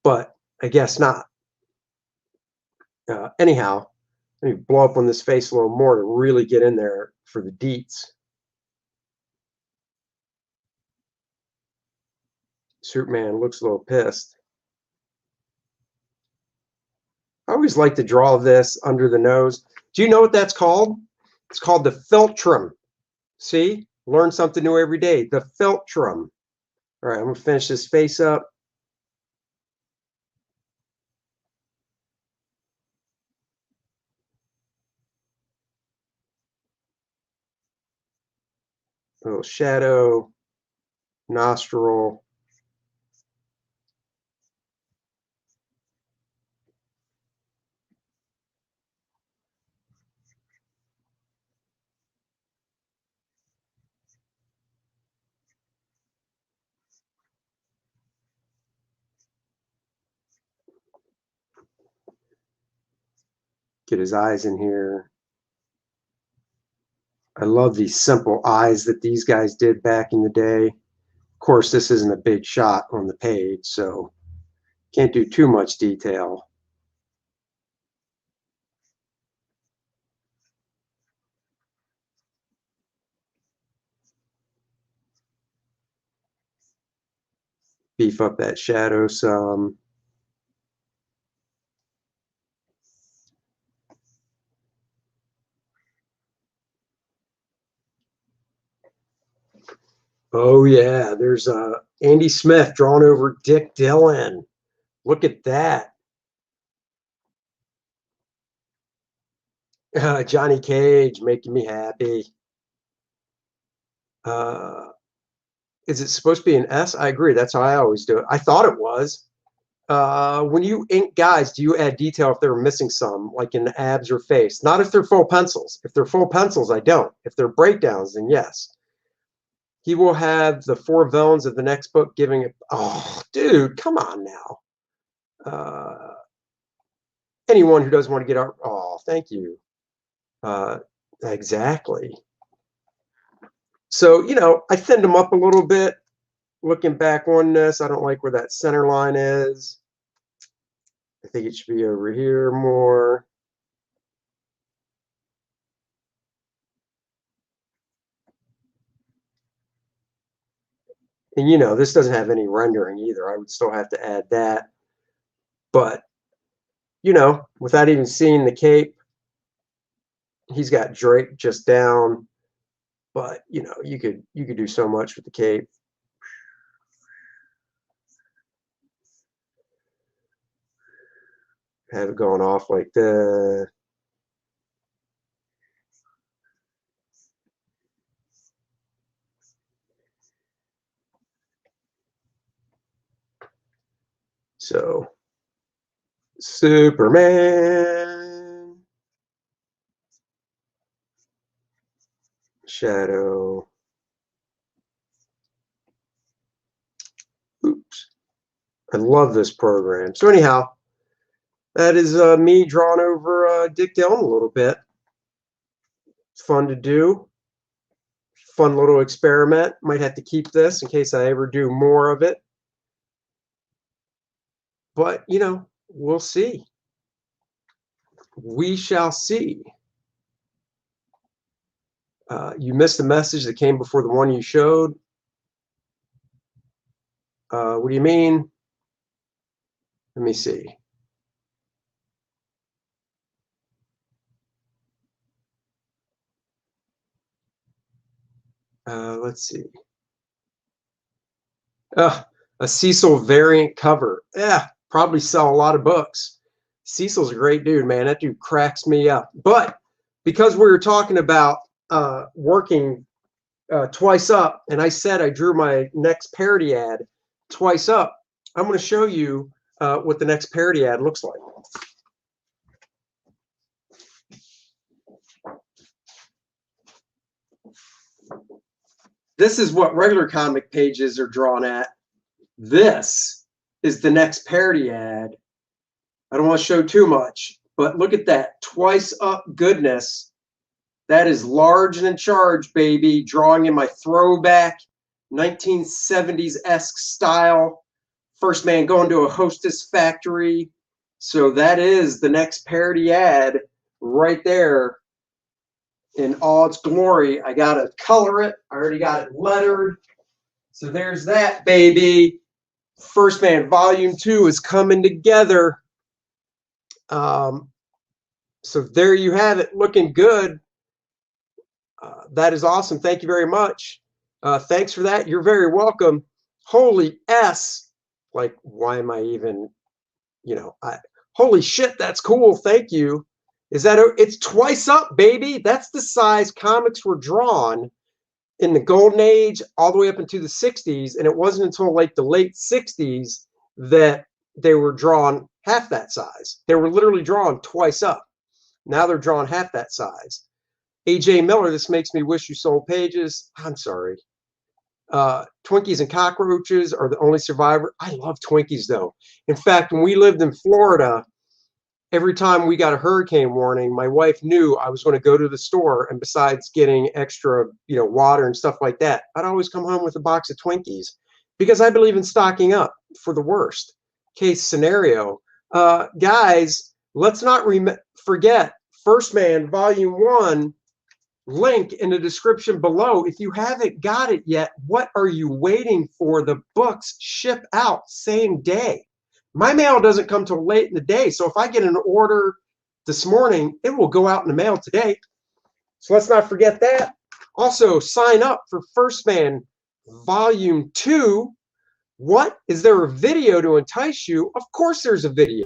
but I guess not. Anyhow, let me blow up on this face a little more to really get in there for the deets. Superman looks a little pissed. I always like to draw this under the nose. Do you know what that's called? It's called the philtrum. See? Learn something new every day. The philtrum. All right, I'm going to finish this face up. A little shadow, nostril. Get his eyes in here. I love these simple eyes that these guys did back in the day. Of course, this isn't a big shot on the page, so can't do too much detail. Beef up that shadow some. Oh yeah, there's Andy Smith drawn over Dick Dillon. Look at that. Johnny Cage making me happy. Is it supposed to be an S? I agree. That's how I always do it. I thought it was. When you ink guys, do you add detail if they're missing some, like in the abs or face? Not if they're full pencils. If they're full pencils, I don't. If they're breakdowns, then yes. He will have the 4 villains of the next book giving it. Oh, dude, come on now. Anyone who doesn't want to get out. Oh, thank you. Exactly. So, you know, I thinned them up a little bit. Looking back on this, I don't like where that center line is. I think it should be over here more. And, you know, this doesn't have any rendering either. I would still have to add that. But, you know, without even seeing the cape, he's got Drake just down. But, you know, you could do so much with the cape. Have it going off like this. So, Superman. Shadow. Oops. I love this program. So anyhow, that is me drawing over Dick Dillon a little bit. It's fun to do. Fun little experiment. Might have to keep this in case I ever do more of it. But, you know, we'll see. We shall see. You missed the message that came before the one you showed. What do you mean? Let me see. Let's see. A Cecil variant cover. Yeah, probably sell a lot of books. Cecil's a great dude, man. That dude cracks me up. But because we were talking about working twice up, and I said I drew my next parody ad twice up, I'm going to show you what the next parody ad looks like. This is what regular comic pages are drawn at. This is the next parody ad. I don't want to show too much, but look at that twice up goodness That is large and in charge, baby. Drawing in my throwback 1970s-esque style. First man going to a Hostess factory. So that is the next parody ad right there in all its glory. I got to color it. I already got it lettered. So there's that, baby. First Man Volume 2 is coming together. So there you have it, looking good. That is awesome. Thank you very much. Thanks for that. You're very welcome. Holy S. Like, why am I even, holy shit, that's cool. Thank you. It's twice up, baby. That's the size comics were drawn in the golden age all the way up into the 60s. And it wasn't until like the late 60s that they were drawn half that size. They were literally drawn twice up. Now they're drawn half that size. AJ Miller, this makes me wish you sold pages. I'm sorry. Twinkies and cockroaches are the only survivor. I love Twinkies, though. In fact, when we lived in Florida, every time we got a hurricane warning, my wife knew I was going to go to the store, and besides getting extra, water and stuff like that, I'd always come home with a box of Twinkies because I believe in stocking up for the worst case scenario. Guys, let's not forget First Man Volume 1. Link in the description below. If you haven't got it yet, what are you waiting for? The books ship out same day. My mail doesn't come till late in the day, so if I get an order this morning, it will go out in the mail today. So let's not forget that. Also, sign up for First Man Volume 2. What? Is there a video to entice you? Of course there's a video.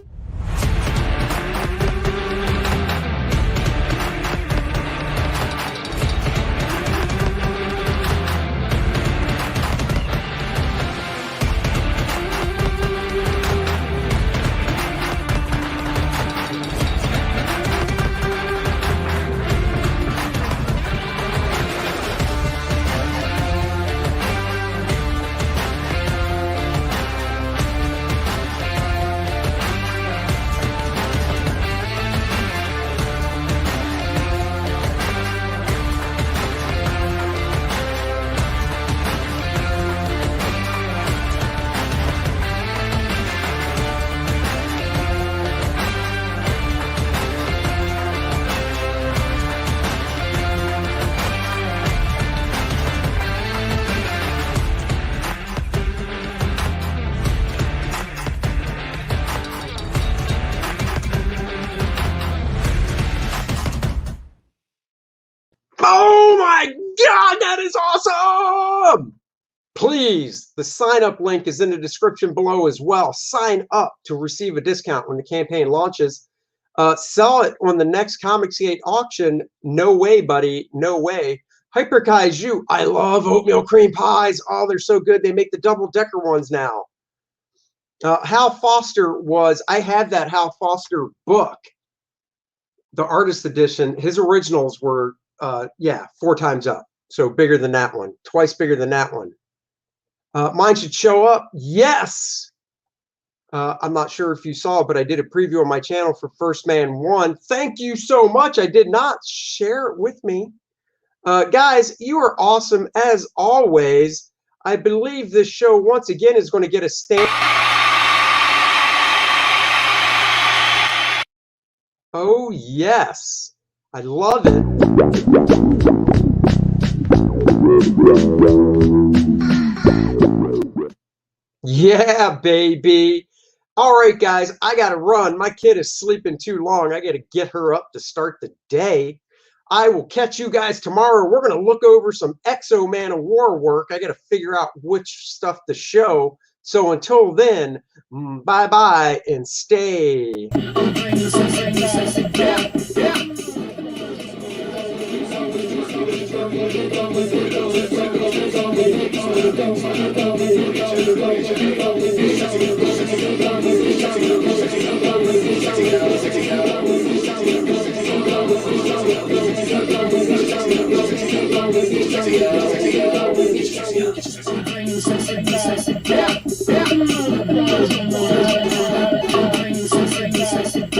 Oh my God, that is awesome! Please, the sign up link is in the description below as well. Sign up to receive a discount when the campaign launches. Sell it on the next Comicsgate auction. No way, buddy. No way. Hyper Kaiju. I love oatmeal cream pies. Oh, they're so good. They make the double-decker ones now. Hal Foster I had that Hal Foster book, the artist edition. His originals were 4 times up. So bigger than that one. Twice bigger than that one. Mine should show up. Yes. I'm not sure if you saw, but I did a preview on my channel for First Man 1. Thank you so much. I did not. Share it with me. Guys, you are awesome as always. I believe this show once again is going to get a stand. Oh, yes. I love it. Yeah, baby. All right, guys, I got to run. My kid is sleeping too long. I got to get her up to start the day. I will catch you guys tomorrow. We're going to look over some Exo Man of War work. I got to figure out which stuff to show. So until then, bye-bye and stay. Yeah.